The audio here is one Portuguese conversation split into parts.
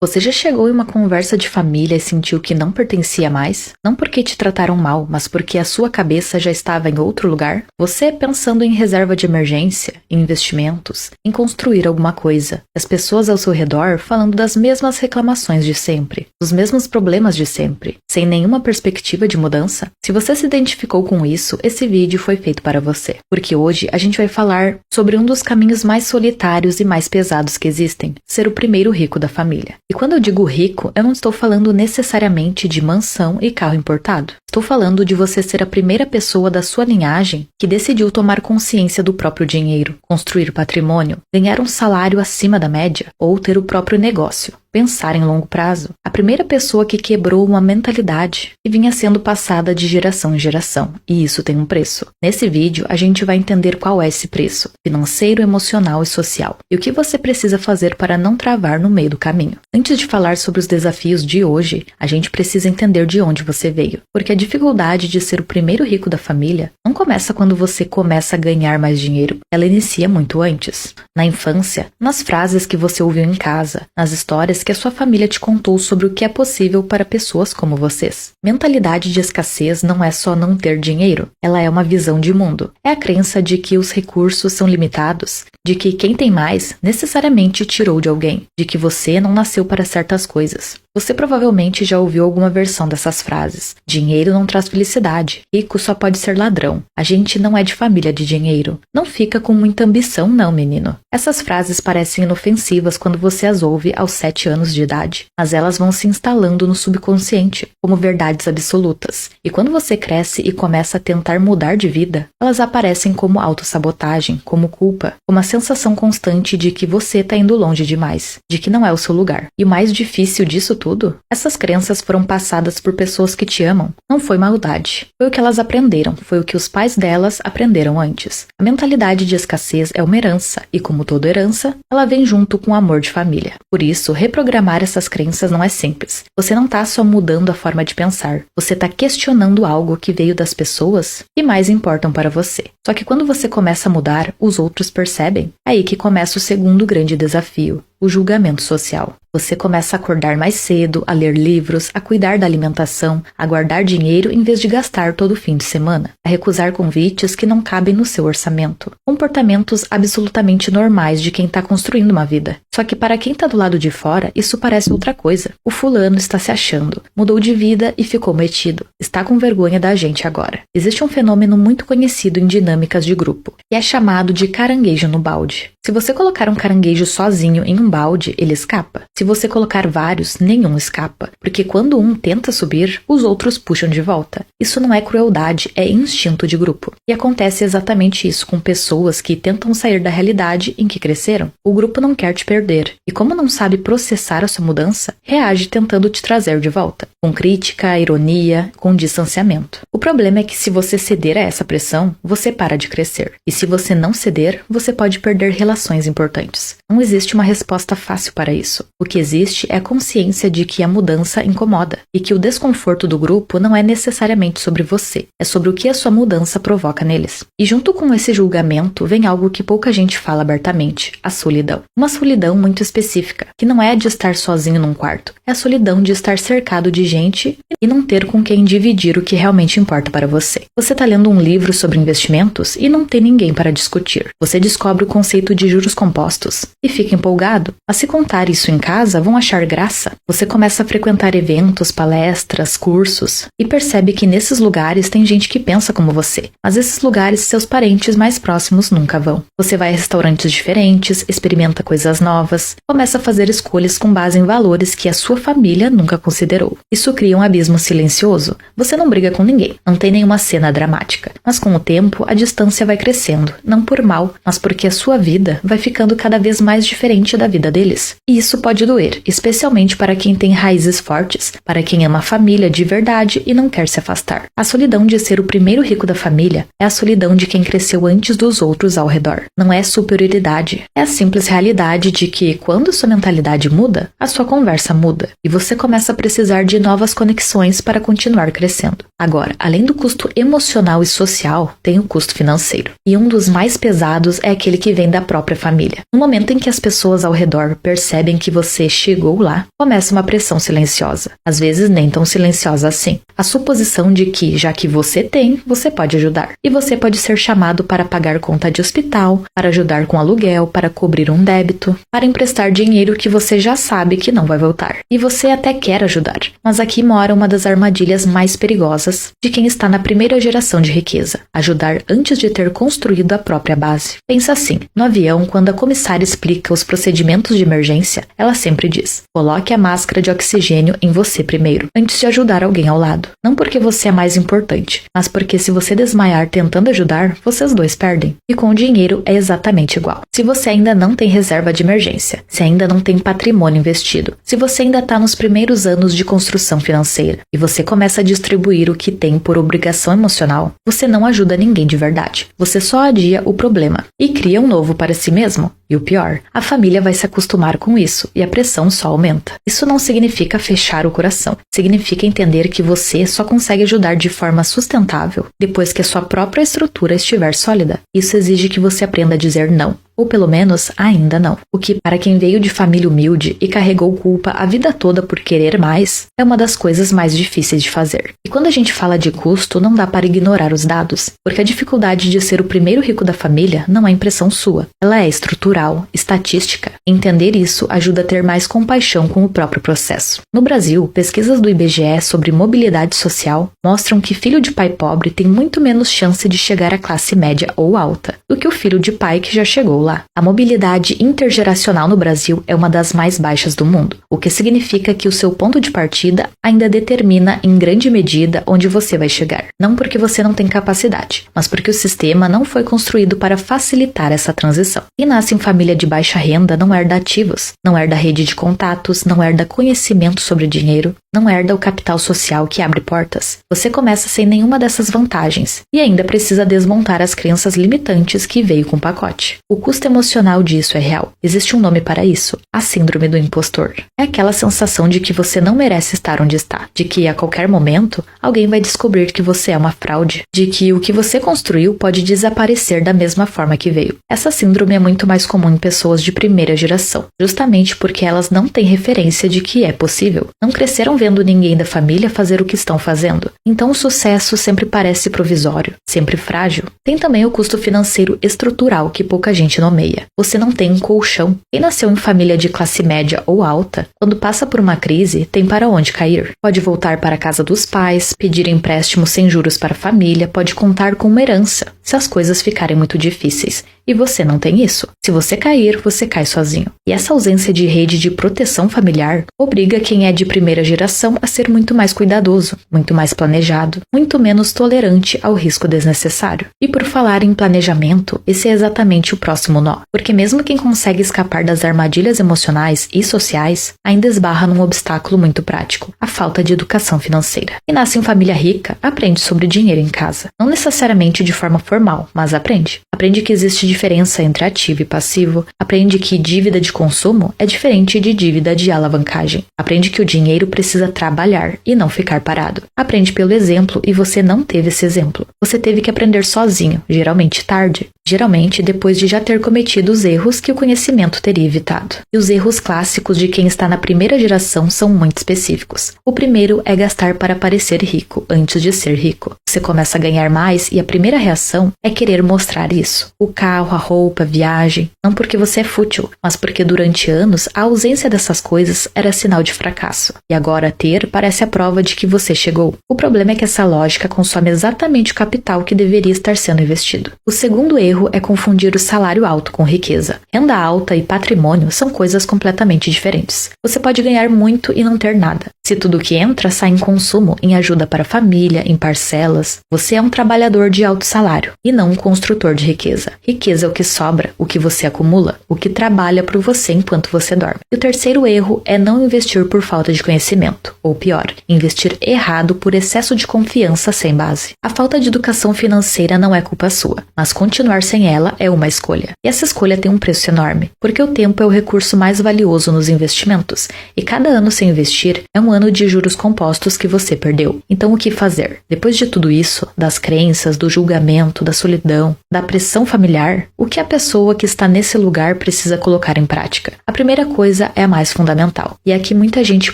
Você já chegou em uma conversa de família e sentiu que não pertencia mais? Não porque te trataram mal, mas porque a sua cabeça já estava em outro lugar? Você pensando em reserva de emergência, em investimentos, em construir alguma coisa. As pessoas ao seu redor falando das mesmas reclamações de sempre, dos mesmos problemas de sempre, sem nenhuma perspectiva de mudança? Se você se identificou com isso, esse vídeo foi feito para você. Porque hoje a gente vai falar sobre um dos caminhos mais solitários e mais pesados que existem, ser o primeiro rico da família. E quando eu digo rico, eu não estou falando necessariamente de mansão e carro importado. Estou falando de você ser a primeira pessoa da sua linhagem que decidiu tomar consciência do próprio dinheiro, construir patrimônio, ganhar um salário acima da média ou ter o próprio negócio. Pensar em longo prazo. A primeira pessoa que quebrou uma mentalidade que vinha sendo passada de geração em geração. E isso tem um preço. Nesse vídeo, a gente vai entender qual é esse preço. Financeiro, emocional e social. E o que você precisa fazer para não travar no meio do caminho. Antes de falar sobre os desafios de hoje, a gente precisa entender de onde você veio. Porque a dificuldade de ser o primeiro rico da família não começa quando você começa a ganhar mais dinheiro. Ela inicia muito antes. Na infância, nas frases que você ouviu em casa, nas histórias que a sua família te contou sobre o que é possível para pessoas como vocês. Mentalidade de escassez não é só não ter dinheiro, ela é uma visão de mundo. É a crença de que os recursos são limitados, de que quem tem mais necessariamente tirou de alguém, de que você não nasceu para certas coisas. Você provavelmente já ouviu alguma versão dessas frases. Dinheiro não traz felicidade. Rico só pode ser ladrão. A gente não é de família de dinheiro. Não fica com muita ambição não, menino. Essas frases parecem inofensivas quando você as ouve aos 7 anos de idade, mas elas vão se instalando no subconsciente, como verdades absolutas. E quando você cresce e começa a tentar mudar de vida, elas aparecem como autossabotagem, como culpa, como a sensação constante de que você está indo longe demais, de que não é o seu lugar. E o mais difícil disso tudo, essas crenças foram passadas por pessoas que te amam. Não foi maldade. Foi o que elas aprenderam, foi o que os pais delas aprenderam antes. A mentalidade de escassez é uma herança, e como toda herança, ela vem junto com o amor de família. Por isso, reprogramar essas crenças não é simples. Você não está só mudando a forma de pensar, você está questionando algo que veio das pessoas que mais importam para você. Só que quando você começa a mudar, os outros percebem. É aí que começa o segundo grande desafio, o julgamento social. Você começa a acordar mais cedo, a ler livros, a cuidar da alimentação, a guardar dinheiro em vez de gastar todo fim de semana, a recusar convites que não cabem no seu orçamento. Comportamentos absolutamente normais de quem está construindo uma vida. Só que para quem está do lado de fora, isso parece outra coisa. O fulano está se achando, mudou de vida e ficou metido. Está com vergonha da gente agora. Existe um fenômeno muito conhecido em dinâmicas de grupo, e é chamado de caranguejo no balde. Se você colocar um caranguejo sozinho em um balde, ele escapa. Se você colocar vários, nenhum escapa, porque quando um tenta subir, os outros puxam de volta. Isso não é crueldade, é instinto de grupo. E acontece exatamente isso com pessoas que tentam sair da realidade em que cresceram. O grupo não quer te perder, e como não sabe processar a sua mudança, reage tentando te trazer de volta, com crítica, ironia, com distanciamento. O problema é que se você ceder a essa pressão, você para de crescer. E se você não ceder, você pode perder relações importantes. Não existe uma resposta fácil para isso. O que existe é a consciência de que a mudança incomoda e que o desconforto do grupo não é necessariamente sobre você, é sobre o que a sua mudança provoca neles. E junto com esse julgamento vem algo que pouca gente fala abertamente, a solidão. Uma solidão muito específica, que não é a de estar sozinho num quarto, é a solidão de estar cercado de gente e não ter com quem dividir o que realmente importa para você. Você está lendo um livro sobre investimentos e não tem ninguém para discutir. Você descobre o conceito de juros compostos e fica empolgado, mas se contar isso em casa, vão achar graça. Você começa a frequentar eventos, palestras, cursos e percebe que nesses lugares tem gente que pensa como você, mas esses lugares seus parentes mais próximos nunca vão. Você vai a restaurantes diferentes, experimenta coisas novas, começa a fazer escolhas com base em valores que a sua família nunca considerou. Isso cria um abismo silencioso. Você não briga com ninguém, não tem nenhuma cena dramática, mas com o tempo a distância vai crescendo, não por mal, mas porque a sua vida vai ficando cada vez mais diferente da vida deles. E isso pode doer, especialmente para quem tem raízes fortes, para quem ama a família de verdade e não quer se afastar. A solidão de ser o primeiro rico da família é a solidão de quem cresceu antes dos outros ao redor. Não é superioridade, é a simples realidade de que, quando sua mentalidade muda, a sua conversa muda, e você começa a precisar de novas conexões para continuar crescendo. Agora, além do custo emocional e social, tem o custo financeiro. E um dos mais pesados é aquele que vem da própria família. No momento em que as pessoas ao redor redor percebem que você chegou lá, começa uma pressão silenciosa. Às vezes nem tão silenciosa assim. A suposição de que, já que você tem, você pode ajudar. E você pode ser chamado para pagar conta de hospital, para ajudar com aluguel, para cobrir um débito, para emprestar dinheiro que você já sabe que não vai voltar. E você até quer ajudar. Mas aqui mora uma das armadilhas mais perigosas de quem está na primeira geração de riqueza. Ajudar antes de ter construído a própria base. Pensa assim, no avião, quando a comissária explica os procedimentos de emergência, ela sempre diz: coloque a máscara de oxigênio em você primeiro, antes de ajudar alguém ao lado. Não porque você é mais importante, mas porque se você desmaiar tentando ajudar, vocês dois perdem. E com o dinheiro é exatamente igual. Se você ainda não tem reserva de emergência, se ainda não tem patrimônio investido, se você ainda está nos primeiros anos de construção financeira e você começa a distribuir o que tem por obrigação emocional, você não ajuda ninguém de verdade. Você só adia o problema e cria um novo para si mesmo. E o pior, a família vai se acostumar com isso e a pressão só aumenta. Isso não significa fechar o coração. Significa entender que você só consegue ajudar de forma sustentável depois que a sua própria estrutura estiver sólida. Isso exige que você aprenda a dizer não. Ou pelo menos, ainda não. O que, para quem veio de família humilde e carregou culpa a vida toda por querer mais, é uma das coisas mais difíceis de fazer. E quando a gente fala de custo, não dá para ignorar os dados, porque a dificuldade de ser o primeiro rico da família não é impressão sua. Ela é estrutural, estatística. Entender isso ajuda a ter mais compaixão com o próprio processo. No Brasil, pesquisas do IBGE sobre mobilidade social mostram que filho de pai pobre tem muito menos chance de chegar à classe média ou alta do que o filho de pai que já chegou lá. A mobilidade intergeracional no Brasil é uma das mais baixas do mundo, o que significa que o seu ponto de partida ainda determina em grande medida onde você vai chegar. Não porque você não tem capacidade, mas porque o sistema não foi construído para facilitar essa transição. Quem nasce em família de baixa renda não herda ativos, não herda rede de contatos, não herda conhecimento sobre dinheiro, não herda o capital social que abre portas. Você começa sem nenhuma dessas vantagens e ainda precisa desmontar as crenças limitantes que veio com o pacote. O custo emocional disso é real. Existe um nome para isso: a síndrome do impostor. É aquela sensação de que você não merece estar onde está, de que a qualquer momento alguém vai descobrir que você é uma fraude, de que o que você construiu pode desaparecer da mesma forma que veio. Essa síndrome é muito mais comum em pessoas de primeira geração, justamente porque elas não têm referência de que é possível. Não cresceram vendo ninguém da família fazer o que estão fazendo. Então o sucesso sempre parece provisório, sempre frágil. Tem também o custo financeiro estrutural que pouca gente nomeia. Você não tem um colchão. Quem nasceu em família de classe média ou alta, quando passa por uma crise, tem para onde cair. Pode voltar para a casa dos pais, pedir empréstimo sem juros para a família, pode contar com uma herança, se as coisas ficarem muito difíceis. E você não tem isso. Se você cair, você cai sozinho. E essa ausência de rede de proteção familiar obriga quem é de primeira geração a ser muito mais cuidadoso, muito mais planejado, muito menos tolerante ao risco desnecessário. E por falar em planejamento, esse é exatamente o próximo nó. Porque mesmo quem consegue escapar das armadilhas emocionais e sociais, ainda esbarra num obstáculo muito prático: a falta de educação financeira. Quem nasce em família rica, aprende sobre dinheiro em casa. Não necessariamente de forma formal, mas aprende. Aprende que existe diferença entre ativo e passivo, aprende que dívida de consumo é diferente de dívida de alavancagem, aprende que o dinheiro precisa trabalhar e não ficar parado. Aprende pelo exemplo e você não teve esse exemplo. Você teve que aprender sozinho, geralmente tarde. Geralmente depois de já ter cometido os erros que o conhecimento teria evitado. E os erros clássicos de quem está na primeira geração são muito específicos. O primeiro é gastar para parecer rico, antes de ser rico. Você começa a ganhar mais e a primeira reação é querer mostrar isso. O carro, a roupa, a viagem. Não porque você é fútil, mas porque durante anos a ausência dessas coisas era sinal de fracasso. E agora ter parece a prova de que você chegou. O problema é que essa lógica consome exatamente o capital que deveria estar sendo investido. O segundo erro é confundir o salário alto com riqueza. Renda alta e patrimônio são coisas completamente diferentes. Você pode ganhar muito e não ter nada. Se tudo que entra sai em consumo, em ajuda para a família, em parcelas, você é um trabalhador de alto salário e não um construtor de riqueza. Riqueza é o que sobra, o que você acumula, o que trabalha por você enquanto você dorme. E o terceiro erro é não investir por falta de conhecimento, ou pior, investir errado por excesso de confiança sem base. A falta de educação financeira não é culpa sua, mas continuar sem ela é uma escolha. E essa escolha tem um preço enorme, porque o tempo é o recurso mais valioso nos investimentos, e cada ano sem investir é um ano de juros compostos que você perdeu. Então o que fazer? Depois de tudo isso, das crenças, do julgamento, da solidão, da pressão familiar, o que a pessoa que está nesse lugar precisa colocar em prática? A primeira coisa é a mais fundamental, e é a que muita gente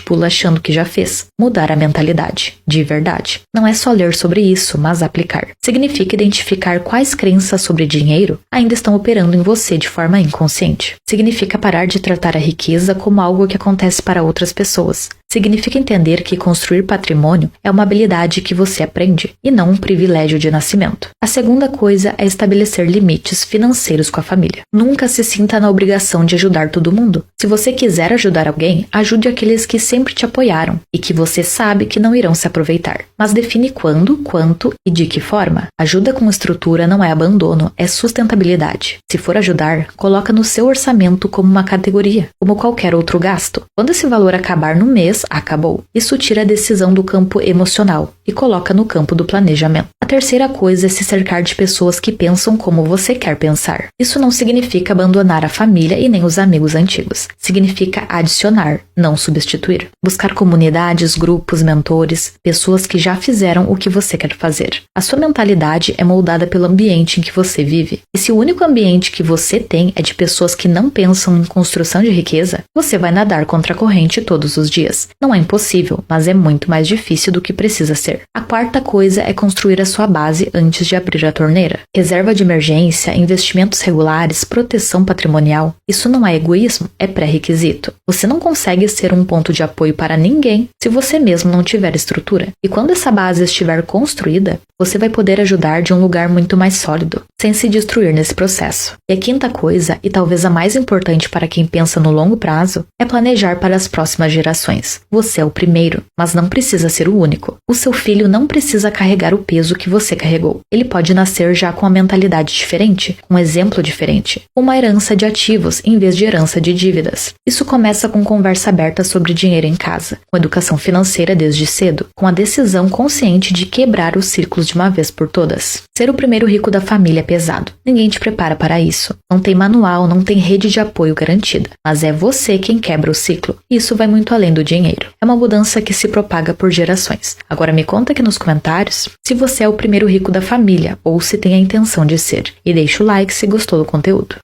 pula achando que já fez: mudar a mentalidade, de verdade. Não é só ler sobre isso, mas aplicar. Significa identificar quais crenças sobre dinheiro ainda estão operando em você de forma inconsciente. Significa parar de tratar a riqueza como algo que acontece para outras pessoas. Significa entender que construir patrimônio é uma habilidade que você aprende e não um privilégio de nascimento. A segunda coisa é estabelecer limites financeiros com a família. Nunca se sinta na obrigação de ajudar todo mundo. Se você quiser ajudar alguém, ajude aqueles que sempre te apoiaram e que você sabe que não irão se aproveitar. Mas define quando, quanto e de que forma. Ajuda com estrutura não é abandono, é sustentabilidade. Se for ajudar, coloca no seu orçamento como uma categoria, como qualquer outro gasto. Quando esse valor acabar no mês, acabou. Isso tira a decisão do campo emocional e coloca no campo do planejamento. A terceira coisa é se cercar de pessoas que pensam como você quer pensar. Isso não significa abandonar a família e nem os amigos antigos. Significa adicionar, não substituir. Buscar comunidades, grupos, mentores, pessoas que já fizeram o que você quer fazer. A sua mentalidade é moldada pelo ambiente em que você vive. E se o único ambiente que você tem é de pessoas que não pensam em construção de riqueza, você vai nadar contra a corrente todos os dias. Não é impossível, mas é muito mais difícil do que precisa ser. A quarta coisa é construir a sua base antes de abrir a torneira. Reserva de emergência, investimentos regulares, proteção patrimonial. Isso não é egoísmo, é pré-requisito. Você não consegue ser um ponto de apoio para ninguém se você mesmo não tiver estrutura. E quando essa base estiver construída, você vai poder ajudar de um lugar muito mais sólido, sem se destruir nesse processo. E a quinta coisa, e talvez a mais importante para quem pensa no longo prazo, é planejar para as próximas gerações. Você é o primeiro, mas não precisa ser o único. O seu filho não precisa carregar o peso que você carregou. Ele pode nascer já com uma mentalidade diferente, um exemplo diferente, uma herança de ativos em vez de herança de dívidas. Isso começa com conversa aberta sobre dinheiro em casa, com educação financeira desde cedo, com a decisão consciente de quebrar os círculos de uma vez por todas. Ser o primeiro rico da família é pesado. Ninguém te prepara para isso. Não tem manual, não tem rede de apoio garantida. Mas é você quem quebra o ciclo. Isso vai muito além do dinheiro. É uma mudança que se propaga por gerações. Agora me conta aqui nos comentários se você é o primeiro rico da família ou se tem a intenção de ser. E deixa o like se gostou do conteúdo.